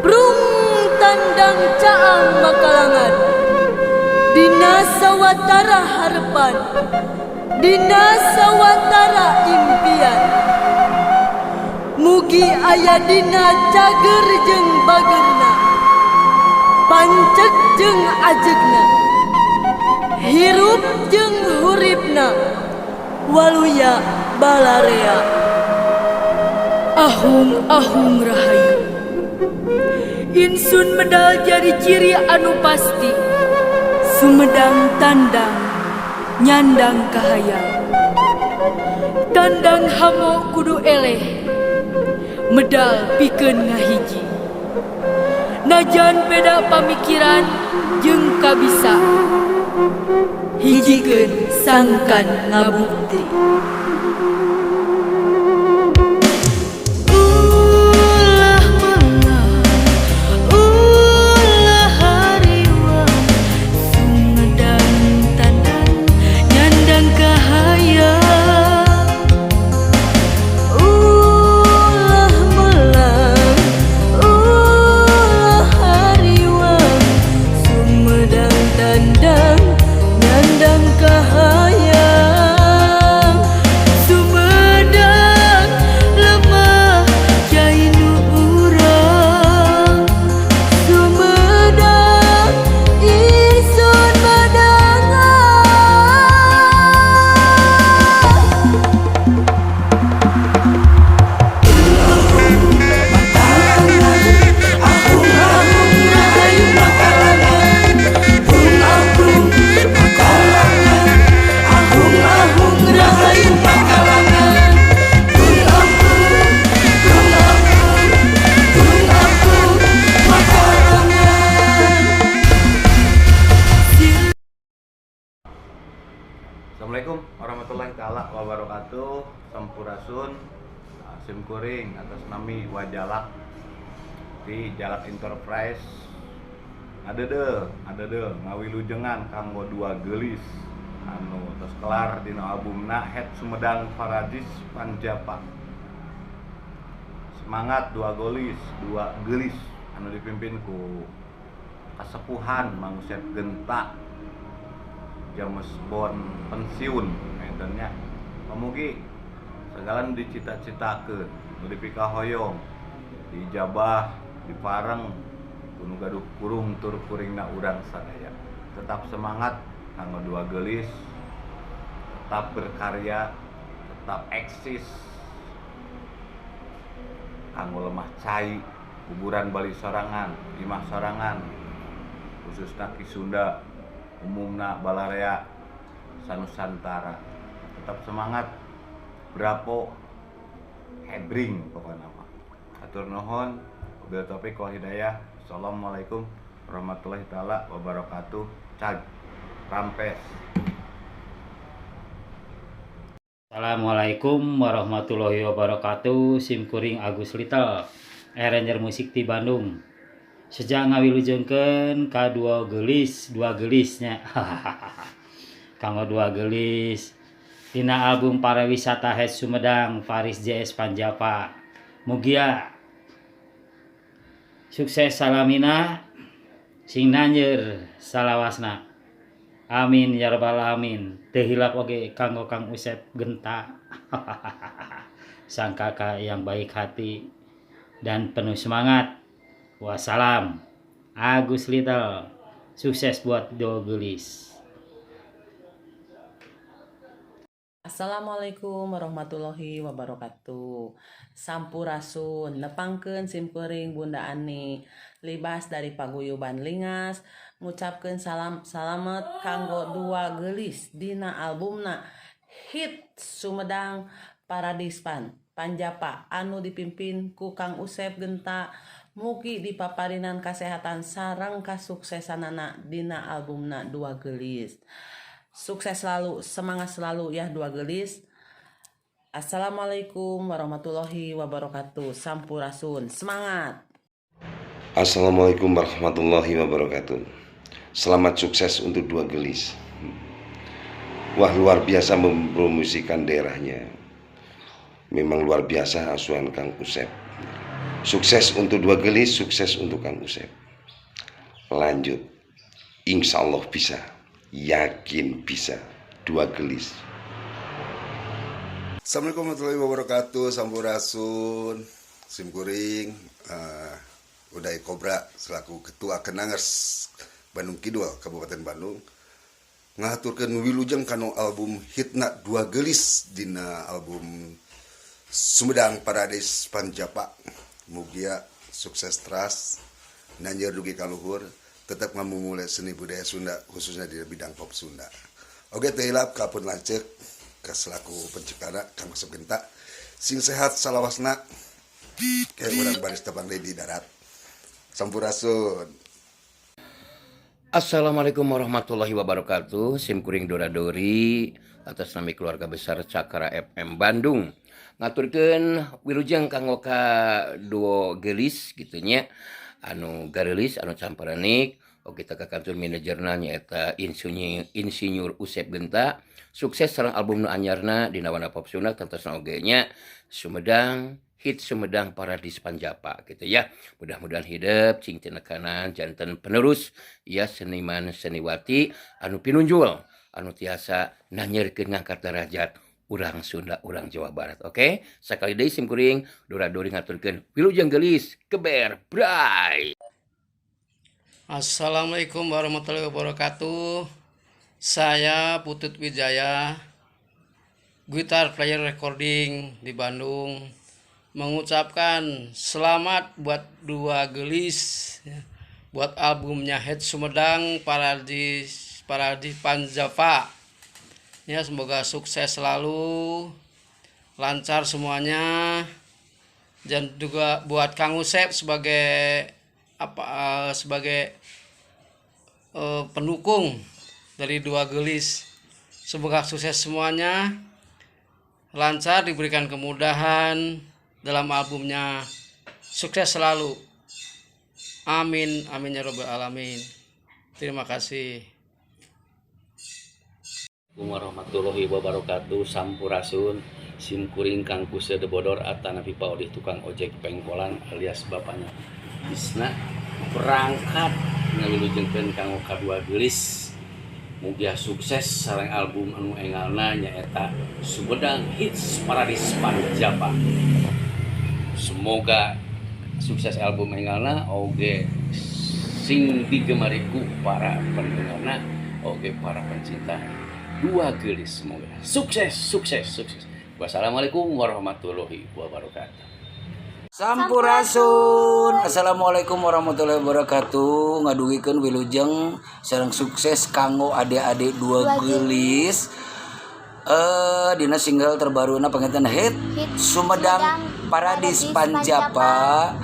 Brung tandang caang makalangan, dina sawatara harapan, dina sawatara impian. Mugi aya dina cager jeung bagerna, pancet jeung ajegna, hirup jeung huripna, waluya balarea. Ahung-ahung rahayu, insun medal jadi ciri anu pasti, sumedang tandang nyandang kahayang. Tandang hamo kudu eleh, medal pikeun ngahiji. Najan beda pamikiran jeung kabisa, hijikeun sangkan ngabukti. Assalamualaikum warahmatullahi taala wabarakatuh. Sampurasun, simkuring atas nami Wajalak di Jalak Enterprise. Ada deh ngawilujengan kanggo dua gelis anu tos kelar dina albumna Het Sumedang Paradis Panjapa. Semangat dua gelis anu dipimpin ku kasepuhan Mang Usep Genta James Bond pensiun nya. Pamugi segala dicita-citakeun, nu dipikahoyong, dijabah, dipareng, kudu gaduh kurung tur kuringna urang sadaya. Tetap semangat kanggo dua gelis, tetap berkarya, tetap eksis. Kanggo lemah cai, kuburan Bali sorangan, imah sorangan, khususna Ki Sunda, umumna balarea sanusantara. Tetap semangat, brapo, hebring pokoknya mah. Atur nuhun, wabillahi taufiq wal hidayah. Assalamualaikum warahmatullahi taala wabarakatuh. Cag Rampes. Assalamualaikum warahmatullahi wabarakatuh. Simkuring Agus Little, arranger musik di Bandung. Sejak ngawilujengkeun ka dua gelisnya kanggo dua gelis dina album Pariwisata Het Sumedang Faris JS Panjapa. Mugia sukses salamina sing nanjeur salawasna, amin ya rabbal alamin. Teu hilap oge kanggo Kang Usep Genta sang kakak yang baik hati dan penuh semangat. Wassalam, Agus Little. Sukses buat dua gelis. Assalamualaikum warahmatullahi wabarakatuh. Sampurasun, nepangkeun simkuring Bunda Ani, libas dari paguyuban Lingas, ngucapkeun salamet kanggo dua gelis dina albumna Het Sumedang Paradis Panjapa anu dipimpin ku Kang Usep Genta. Mugi dipaparinan kasehatan sareng kasuksesanana dina albumna dua gelis. Sukses selalu, semangat selalu ya dua gelis. Assalamualaikum warahmatullahi wabarakatuh. Sampurasun, semangat. Assalamualaikum warahmatullahi wabarakatuh. Selamat sukses untuk dua gelis. Wah, luar biasa mempromosikan daerahnya. Memang luar biasa asuhan Kang Usep. Sukses untuk Dua Gelis, sukses untuk Kang Usep. Lanjut, insya Allah bisa, yakin bisa. Dua Gelis. Assalamualaikum warahmatullahi wabarakatuh. Sampurasun, Simkuring, Uday Kobra selaku Ketua Kenangers Bandung Kidul Kabupaten Bandung ngaturkeun wilujeng kanu album hitna Dua Gelis dina album Sumedang Paradis Panjapa. Mugia sukses teras, nanjeur dugi kaluhur, tetap ngamumule seni budaya Sunda khususnya di bidang pop Sunda. Oke, teu hilap kapun lanceuk ka selaku penciptana Kang Usep Genta. Sing sehat salawasna kayak urang baris tebang di darat. Sampurasun. Assalamualaikum warahmatullahi wabarakatuh. Simkuring Doradori atas nama keluarga besar Cakra FM Bandung ngaturkeun wilujeng kanggo ka Dua Gelis gitunya anu garelis anu camparanik oge kita ka kantor manajerna nyaeta Insinyur Usep Genta. Sukses sareng album nu anyarna dina wana pop Sunda tentosna oge nya Sumedang hit Sumedang Paradis Panjapa gitu ya. Mudah-mudahan hidup cing tina kanan janten penerus ya seniman seniwati anu pinunjul anu tiasa nanyerkeun ngangkat derajat urang Sunda urang Jawa Barat. Oke, sakali deui simkuring Doradori ngaturkeun wilujeng gelis keber bray. Assalamualaikum warahmatullahi wabarakatuh. Saya Putut Wijaya, gitar player recording di Bandung, mengucapkan selamat buat Dua Gelis, buat albumnya Hit Sumedang Paradis Panjapa. Ya, semoga sukses selalu, lancar semuanya, dan juga buat Kang Usep sebagai pendukung dari Dua Gelis. Semoga sukses semuanya, lancar, diberikan kemudahan dalam albumnya, sukses selalu. Amin, amin ya robbal alamin. Terima kasih. Warahmatullahi wabarakatuh. Sampurasun, simkuring Kang Kuse de Bodor atana pipa odih tukang ojek pengkolan alias bapaknya Bisna berangkat ngalulujengkeun kanggo ka Dua Gelis. Mugia sukses sareng album anu engalna nyaeta Sumedang Hits Paradis Panjapa. Semoga sukses album engalna oge sing digemari ku para pendengarna oge para pencinta Dua Gelis. Semoga sukses. Wassalamualaikum warahmatullahi wabarakatuh. Sampurasun. Assalamualaikum warahmatullahi wabarakatuh. Ngadugikeun wilujeng sareng sukses kanggo adik-adik Dua Gelis. Dina single terbaruna pengantin hit Sumedang Paradis Panjapa.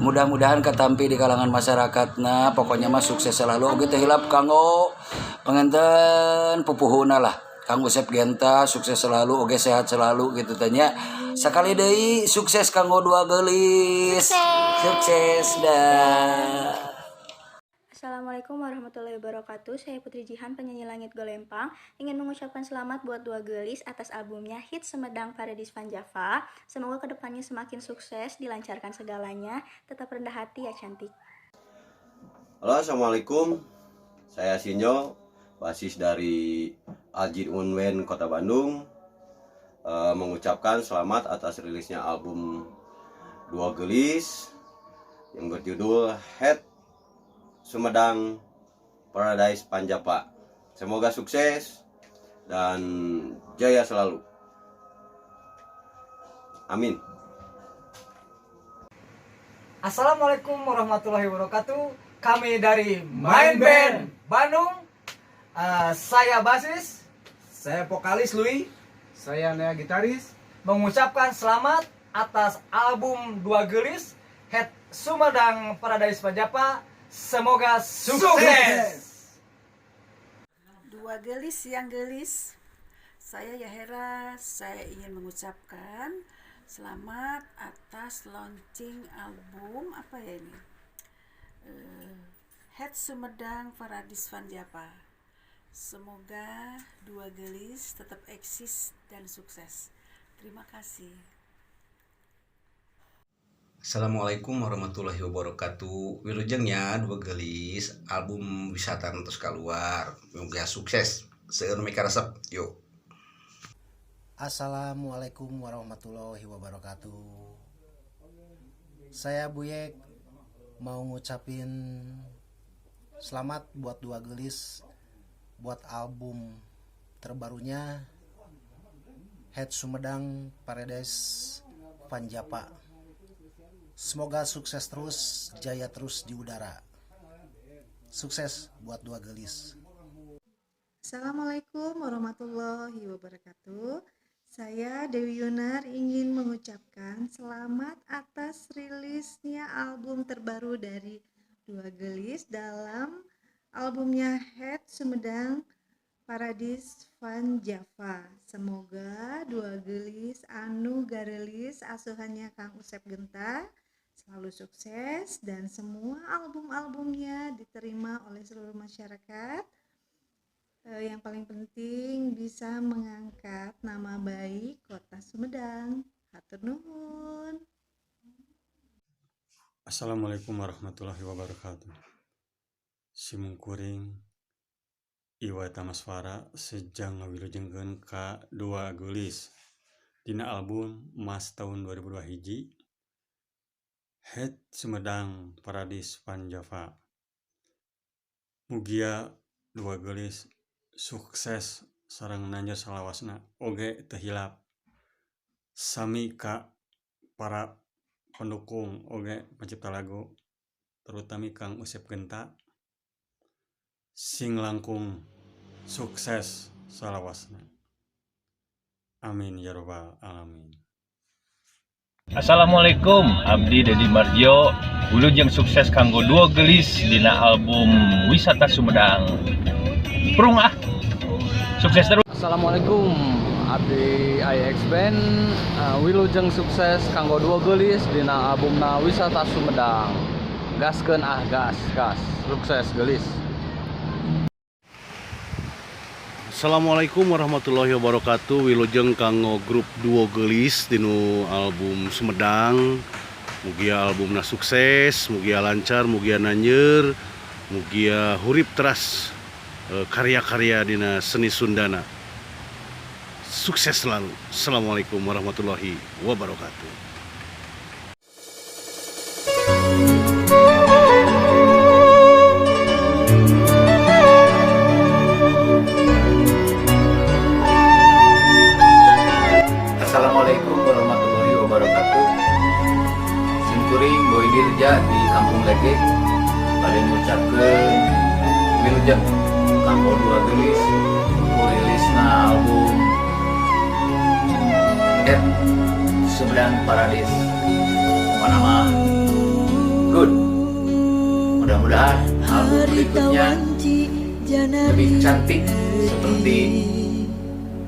Mudah-mudahan ketampi di kalangan masyarakatna. Pokoknya mah sukses selalu. Oge teh hilap kanggo pengantin pupuhuna lah. Kang Usep Genta sukses selalu, oge sehat selalu gitu tanya. Sakali deui sukses kanggo Dua Gelis. Sukses dah. Assalamualaikum warahmatullahi wabarakatuh. Saya Putri Jihan, penyanyi Langit Golempang, ingin mengucapkan selamat buat Dua Gelis atas albumnya Hit Sumedang Paradis Panjapa. Semoga kedepannya semakin sukses, dilancarkan segalanya, tetap rendah hati ya cantik. Halo, assalamualaikum. Saya Sinyo, basis dari Aljid Unwen Kota Bandung, mengucapkan selamat atas rilisnya album Dua Gelis yang berjudul Hit Sumedang Paradise Panjapa. Semoga sukses dan jaya selalu. Amin. Assalamualaikum warahmatullahi wabarakatuh. Kami dari Main Band Bandung. Saya basis, saya vokalis Louis, saya Nea gitaris, mengucapkan selamat atas album Dua Gelis Hit Sumedang Paradise Panjapa. Semoga sukses. Dua Gelis yang gelis. Saya Yahera, saya ingin mengucapkan selamat atas launching album apa ya ini? Hit Sumedang Paradis Panjapa. Semoga Dua Gelis tetap eksis dan sukses. Terima kasih. Assalamualaikum warahmatullahi wabarakatuh. Wilujengnya dua gelis album wisata terus keluar. Semoga sukses. Seueur mika resep. Yuk. Assalamualaikum warahmatullahi wabarakatuh. Saya Buyek mau ngucapin selamat buat dua gelis buat album terbarunya Het Sumedang Paradise Panjapa. Semoga sukses terus, jaya terus di udara. Sukses buat dua gelis. Assalamualaikum warahmatullahi wabarakatuh. Saya Dewi Yunar ingin mengucapkan selamat atas rilisnya album terbaru dari dua gelis dalam albumnya Het Sumedang Paradise Panjapa. Semoga dua gelis anu garelis asuhannya Kang Usep Genta selalu sukses dan semua album-albumnya diterima oleh seluruh masyarakat. Yang paling penting bisa mengangkat nama baik Kota Sumedang. Hatur nuhun. Assalamualaikum warahmatullahi wabarakatuh. Simkuring Iwa Tamaswara sejang ngawilujengkeun ka dua gelis dina album Mas tahun 2002 hiji Het Sumedang Paradise Panjapa. Mugia dua gelis sukses sareng nanjeur salawasna oge teu hilap. Sami ka para pendukung oge pencipta lagu terutama Kang Usep Genta sing langkung sukses salawasna. Amin ya rabbal alamin. Assalamualaikum, abdi Dedi Marjo. Wilujeng sukses kanggo dua gelis dina album Wisata Sumedang. Prung ah, sukses terus. Assalamualaikum, abdi IX Band. Wilujeng sukses kanggo dua gelis dina albumna Wisata Sumedang. Gaskeun ah, gas. Sukses gelis. Assalamualaikum warahmatullahi wabarakatuh. Wilujeng kanggo grup duo gelis dinu album Sumedang. Mugia albumna sukses, mugia lancar, mugia nanjeur, mugia hurip teras karya-karya dina seni Sundana. Sukses selalu. Assalamualaikum warahmatullahi wabarakatuh. Assalamualaikum warahmatullahi wabarakatuh. Simkuring Boy Dirja di Kampung Legek pada mengucapkan wilujeng kanggo dua gelis rilisna album Het Sumedang Paradise Panama Good. Mudah-mudahan album berikutnya lebih cantik seperti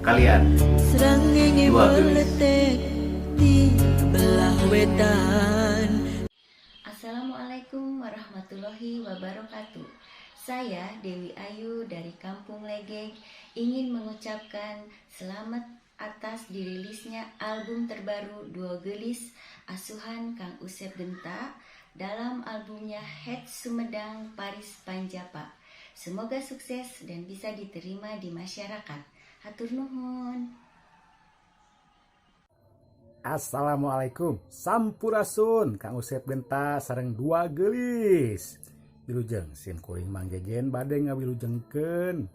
kalian dua gelis. Assalamualaikum warahmatullahi wabarakatuh. Saya Dewi Ayu dari Kampung Legek ingin mengucapkan selamat atas dirilisnya album terbaru dua gelis asuhan Kang Usep Genta dalam albumnya Het Sumedang Paradise Panjapa. Semoga sukses dan bisa diterima di masyarakat. Hatur nuhun. Assalamualaikum, sampurasun Kang Usep Genta sareng dua gelis. Wilujeng simkuring Mang Jejen bade ngawilujengkeun.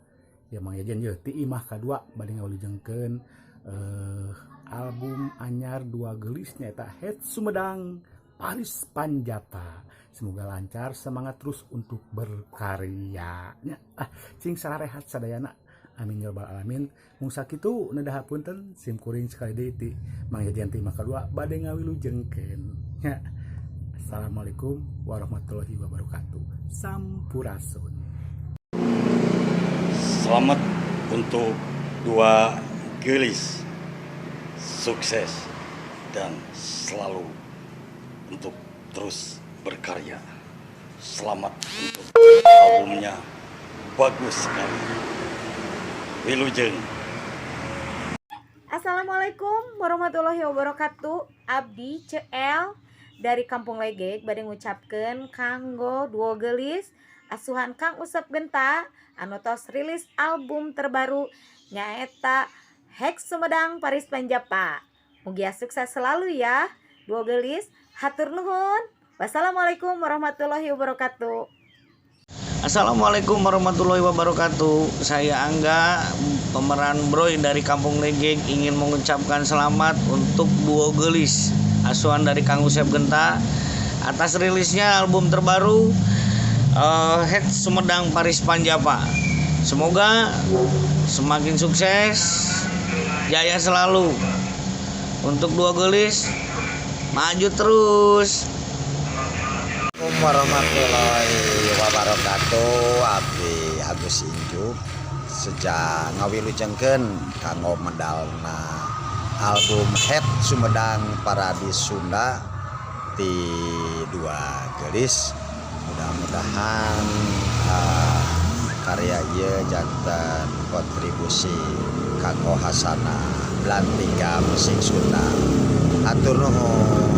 Ya Mang Jejen ye ti imah kadua bade ngawilujengkeun album anyar dua gelis nyaeta Het Sumedang Paradise Panjapa. Semoga lancar, semangat terus untuk berkarya. Cing sarehat sadayana. Amin ya rabbal alamin. Mung sakitu nadahapunten simkuring sekali deui ti Mang Jejen ti imah kadua bade ngawilujengkeun. Assalamualaikum warahmatullahi wabarakatuh. Sampurasun. Selamat untuk dua gelis, sukses dan selalu untuk terus berkarya. Selamat untuk albumnya, bagus sekali. Wilujeng. Assalamualaikum warahmatullahi wabarakatuh. Abdi CL dari Kampung Legeg bade ngucapkeun kanggo duo geulis asuhan Kang Usep Genta anu tos rilis album terbaru nyaeta Hex Sumedang Paris Panjapa. Mugia sukses selalu ya duo geulis. Hatur nuhun. Wassalamualaikum warahmatullahi wabarakatuh. Assalamualaikum warahmatullahi wabarakatuh. Saya Angga, pemeran Broy dari Kampung Legeg, ingin mengucapkan selamat untuk duo geulis asuhan dari Kang Usep Genta atas rilisnya album terbaru Hex Sumedang Paris Panjapa. Semoga semakin sukses, jaya selalu. Untuk duo geulis maju terus. Assalamualaikum warahmatullahi wabarakatuh. Abdi Agus Injuk sejak ngawilujengkeun kanggo medalna album Hex Sumedang Paradis Sunda di dua geulis. Mudah-mudahan karya ieu janten kontribusi kanggo hasanah belantika musik Sunda. Hatur nuhun.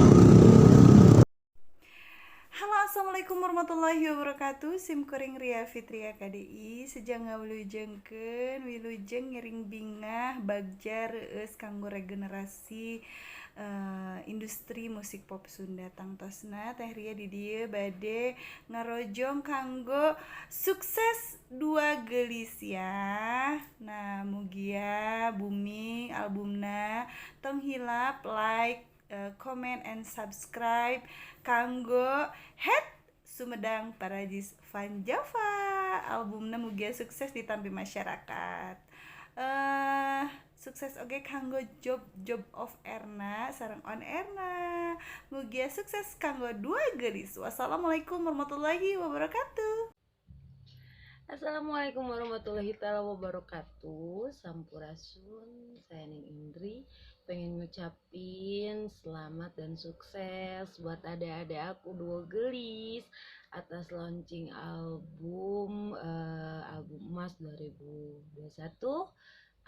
Assalamualaikum warahmatullahi wabarakatuh. Simkuring Ria Fitria KDI sejak ngawilujengkeun wilujeng ngiring bingah bagja reueus kanggo regenerasi industri musik pop Sunda tangtosna teh Ria di dieu bade ngarojong kanggo sukses dua geulis ya. Nah, mugia booming albumna tong hilap like, comment and subscribe kanggo Hex Sumedang Paradis Panjapa. Albumna mugia sukses ditampi masyarakat. Sukses oge kanggo job of airna sareng on airna. Mugia sukses kanggo dua geulis. Wassalamualaikum warahmatullahi wabarakatuh. Assalamualaikum warahmatullahi wabarakatuh. Sampurasun, saya Ning Indri. Pengen ngucapin selamat dan sukses buat adik-adik aku duo geulis atas launching album Emas 2021,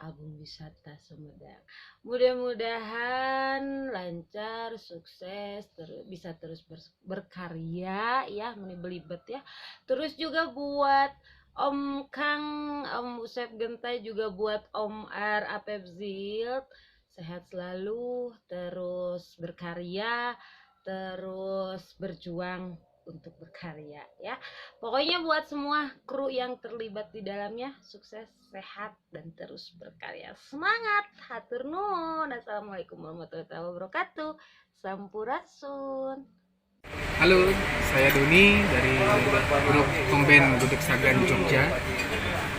album Wisata Sumedang. Mudah-mudahan lancar, sukses, bisa terus berkarya ya, meni belibet ya. Terus juga buat Om Kang, Om Usep Genta, juga buat Om R Apepzil, sehat selalu, terus berkarya, terus berjuang untuk berkarya ya. Pokoknya buat semua kru yang terlibat di dalamnya sukses, sehat, dan terus berkarya. Semangat, hatur nuhun. Assalamualaikum warahmatullahi wabarakatuh. Sampurasun. Halo, saya Doni dari grup Komben Gudeg Sagan Jogja.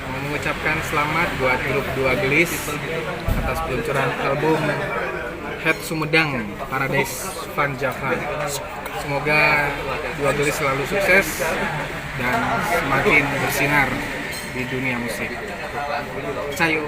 Mau mengucapkan selamat buat grup Dua Geulis atas peluncuran album Hex Sumedang Paradis Panjapa. Semoga Dua Geulis selalu sukses dan semakin bersinar di dunia musik. Sayo.